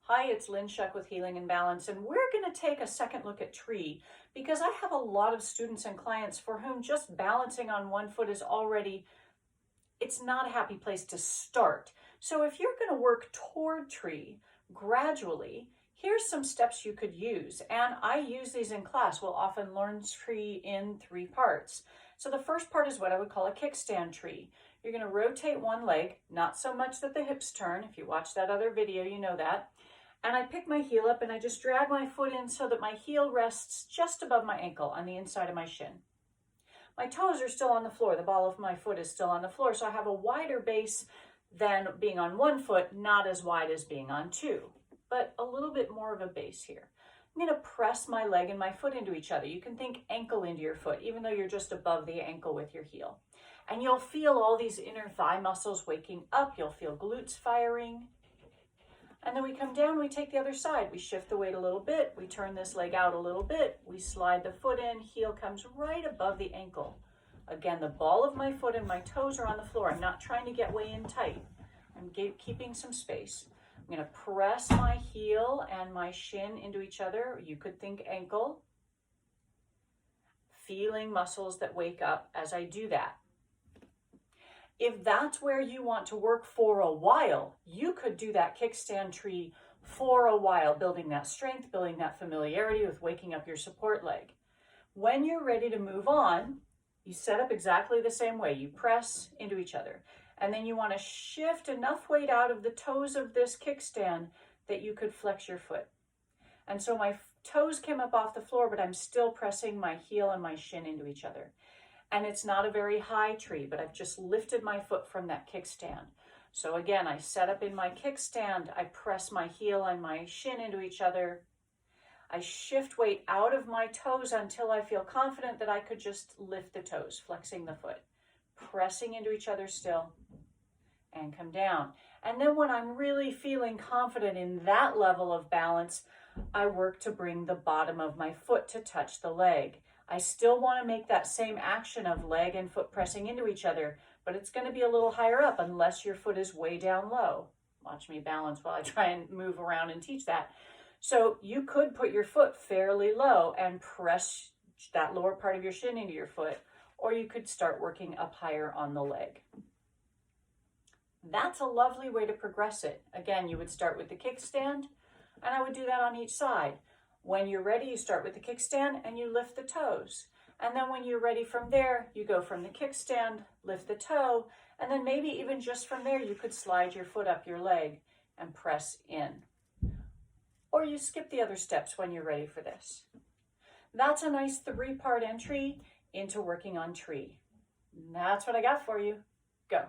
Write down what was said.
Hi, it's Lynn Shuck with Healing and Balance, and we're going to take a second look at tree because I have a lot of students and clients for whom just balancing on one foot is already, it's not a happy place to start. So if you're going to work toward tree gradually, here's some steps you could use. And I use these in class. We'll often learn tree in 3 parts. So the first part is what I would call a kickstand tree. You're going to rotate one leg, not so much that the hips turn. If you watch that other video, you know that. And I pick my heel up and I just drag my foot in so that my heel rests just above my ankle on the inside of my shin. My toes are still on the floor. The ball of my foot is still on the floor. So I have a wider base than being on one foot, not as wide as being on 2, but a little bit more of a base here. I'm going to press my leg and my foot into each other. You can think ankle into your foot, even though you're just above the ankle with your heel. And you'll feel all these inner thigh muscles waking up. You'll feel glutes firing. And then we come down, we take the other side. We shift the weight a little bit. We turn this leg out a little bit. We slide the foot in. Heel comes right above the ankle. Again, the ball of my foot and my toes are on the floor. I'm not trying to get way in tight. I'm keeping some space. I'm going to press my heel and my shin into each other. You could think ankle. Feeling muscles that wake up as I do that. If that's where you want to work for a while, you could do that kickstand tree for a while, building that strength, building that familiarity with waking up your support leg. When you're ready to move on, you set up exactly the same way. You press into each other. And then you want to shift enough weight out of the toes of this kickstand that you could flex your foot. And so my toes came up off the floor, but I'm still pressing my heel and my shin into each other. And it's not a very high tree, but I've just lifted my foot from that kickstand. So again, I set up in my kickstand, I press my heel and my shin into each other. I shift weight out of my toes until I feel confident that I could just lift the toes, flexing the foot, pressing into each other still, and come down. And then when I'm really feeling confident in that level of balance, I work to bring the bottom of my foot to touch the leg. I still want to make that same action of leg and foot pressing into each other, but it's going to be a little higher up unless your foot is way down low. Watch me balance while I try and move around and teach that. So you could put your foot fairly low and press that lower part of your shin into your foot, or you could start working up higher on the leg. That's a lovely way to progress it. Again, you would start with the kickstand, and I would do that on each side. When you're ready, you start with the kickstand and you lift the toes. And then when you're ready from there, you go from the kickstand, lift the toe, and then maybe even just from there, you could slide your foot up your leg and press in. Or you skip the other steps when you're ready for this. That's a nice 3-part entry into working on tree. That's what I got for you. Go.